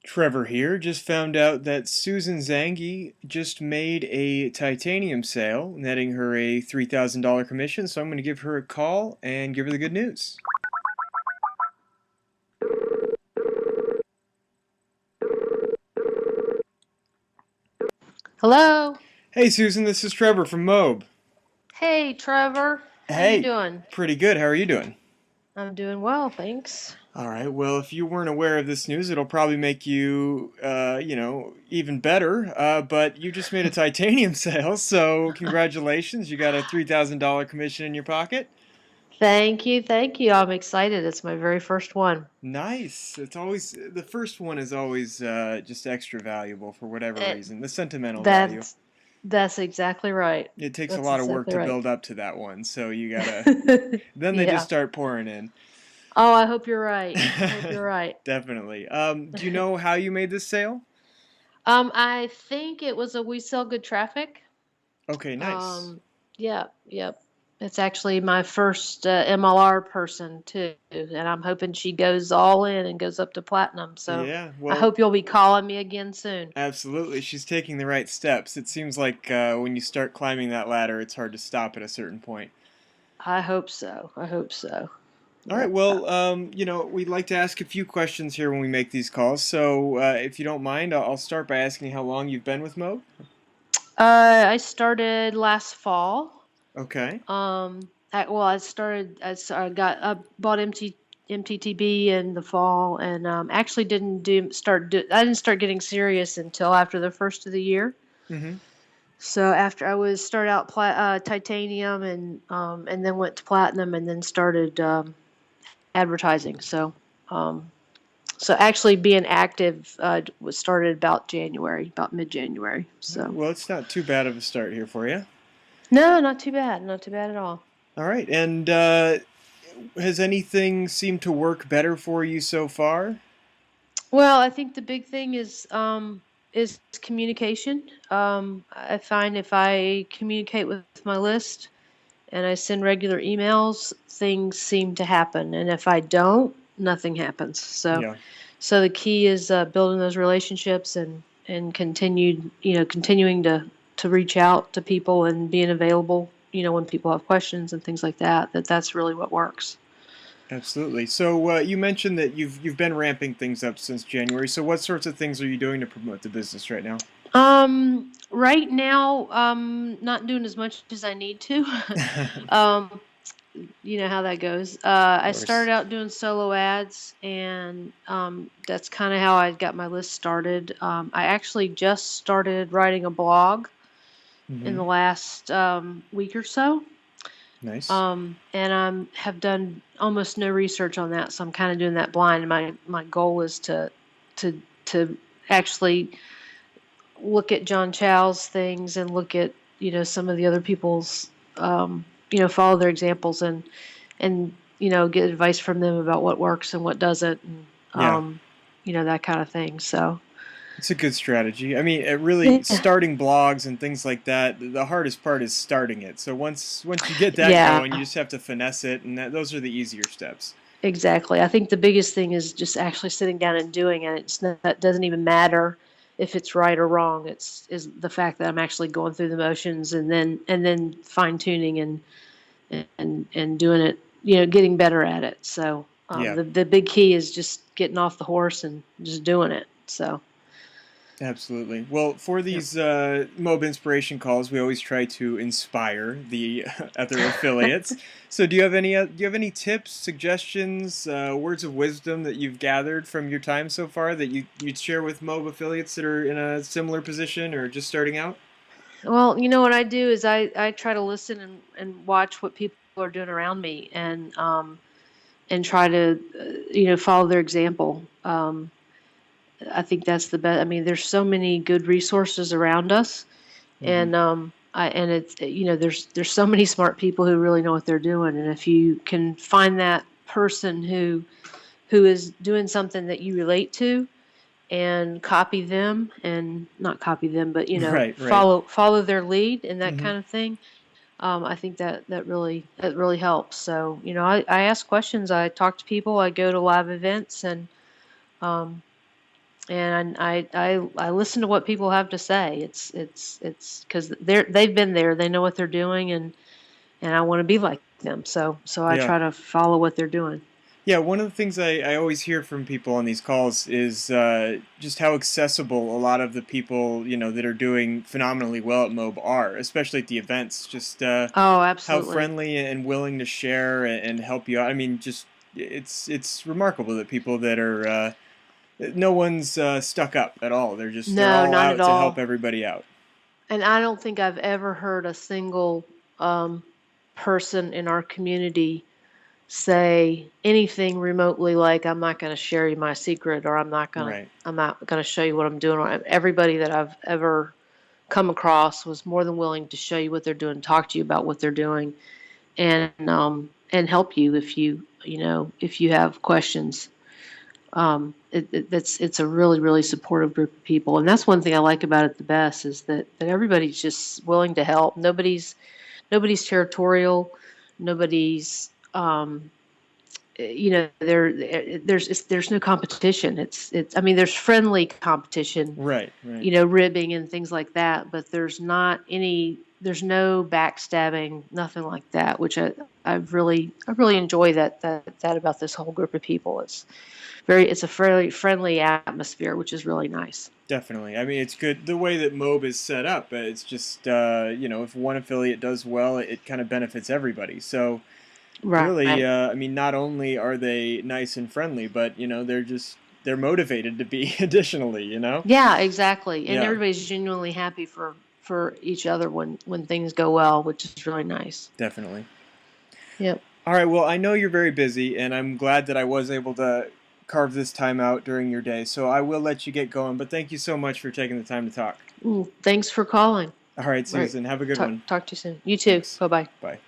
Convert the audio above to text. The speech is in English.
Trevor here. Just found out that Susan Zanghi just made a titanium sale, netting her a $3,000 commission. So I'm going to give her a call and give her the good news. Hello. Hey Susan, this is Trevor from MOBE. Hey, Trevor. How you Hey, doing? pretty good. How are you doing? I'm doing well, thanks. All right. Well, if you weren't aware of this news, it'll probably make you, even better. But you just made a titanium sale, so congratulations. You got a $3,000 commission in your pocket. Thank you, thank you. I'm excited. It's my very first one. Nice. It's always the first one is always just extra valuable for whatever Eh, reason. The sentimental value. That's that's exactly right. It takes a That's lot of work exactly to right. build up to that one, so you gotta. Then they just Yeah. start pouring in. Oh, I hope you're right. I hope you're right. Definitely. Do you know how you made this sale? I think it was a We Sell Good Traffic. Okay, nice. Yep. It's actually my first MLR person too, and I'm hoping she goes all in and goes up to platinum. So Yeah. I Well, hope you'll be calling me again soon. absolutely. She's taking the right steps. It seems like when you start climbing that ladder, it's hard to stop at a certain point. I hope so. I hope so. All right. But Well, we'd like to ask a few questions here when we make these calls. So, if you don't mind, I'll start by asking how long you've been with Mo. I started last fall. Okay. I started. I bought MTTB in the fall, and actually I didn't start getting serious until after the first of the year. Mm-hmm. So after I was started out titanium and then went to platinum and then started advertising. Um, so actually being active was started about January, about mid-January. All right. So Well, it's not too bad of a start here for you. no, not too bad, not too bad at all. All right. And has anything seemed to work better for you so far? Well, I think the big thing is communication. I find if I communicate with my list and I send regular emails, things seem to happen, and if I don't, nothing happens. Yeah. So the key is building those relationships and continuing to reach out to people and being available. When people have questions and things like that. That's really what works. Absolutely. So, you mentioned that you've been ramping things up since January. So, what sorts of things are you doing to promote the business right now? Right now, not doing as much as I need to. Of um, you know how that goes. I course. started out doing solo ads, and that's kind of how I got my list started. I actually just started writing a blog in Mm-hmm. the last week or so. Nice. And I have done almost no research on that, so I'm kind of doing that blind. My goal is to to actually look at John Chow's things and look at some of the other people's follow their examples and get advice from them about what works and what doesn't and Yeah. that kind of thing. So It's a good strategy. I mean, it really yeah, starting blogs and things like that. The hardest part is starting it. So once you get that yeah, going, you just have to finesse it, and those are the easier steps. exactly. I think the biggest thing is just actually sitting down and doing it. It's not, that doesn't even matter if it's right or wrong. It's is the fact that I'm actually going through the motions and then fine tuning and doing it, getting better at it. So Yeah. the big key is just getting off the horse and just doing it. So Absolutely. Well, for yeah. these MOBE inspiration calls, we always try to inspire the other affiliates. So, do you have any tips, suggestions, words of wisdom that you've gathered from your time so far that you'd share with MOBE affiliates that are in a similar position or just starting out? Well, what I do is I try to listen and watch what people are doing around me and try to follow their example. I think that's the best. I mean, there's so many good resources around us, Hmm. and it's there's so many smart people who really know what they're doing, and if you can find that person who is doing something that you relate to and copy them and not copy them, but Right, right. follow their lead and that Hmm. kind of thing. I think that really helps. So I ask questions, I talk to people, I go to live events, and um, and I listen to what people have to say. It's because they've been there, they know what they're doing, and I want to be like them. So I Yeah. try to follow what they're doing. Yeah, one of the things I always hear from people on these calls is just how accessible a lot of the people, that are doing phenomenally well at MOBE are, especially at the events. Just Oh, how absolutely. friendly and willing to share and help you out. I mean, just it's remarkable that people that are no one's stuck up at all. They're No, all not at out to help all. everybody out. And I don't think I've ever heard a single um, person in our community say anything remotely like, "I'm not going to share you my secret," or Right. I'm not going to show you what I'm doing." Or everybody that I've ever come across was more than willing to show you what they're doing, talk to you about what they're doing, and help you if if you have questions. It's a really, really supportive group of people, and that's one thing I like about it the best is that everybody's just willing to help. Nobody's territorial. Nobody's there's no competition. I mean, there's friendly competition, Right. Right. ribbing and things like that, but there's no backstabbing, nothing like that, which I really enjoy that about this whole group of people. It's a fairly friendly atmosphere, which is really nice. Definitely. I mean, it's good the way that MOBE is set up. It's just if one affiliate does well, it kind of benefits everybody. So really, Right. I mean, not only are they nice and friendly, but they're motivated to be additionally. Yeah, exactly. And Yeah, everybody's genuinely happy for each other when things go well, which is really nice. definitely. Yep. All right. Well, I know you're very busy, and I'm glad that I was able to carve this time out during your day. So I will let you get going. But thank you so much for taking the time to talk. Thanks for calling. All right, Right. Susan. Have a good one. Talk to you soon. You too. Thanks. Bye bye. Bye.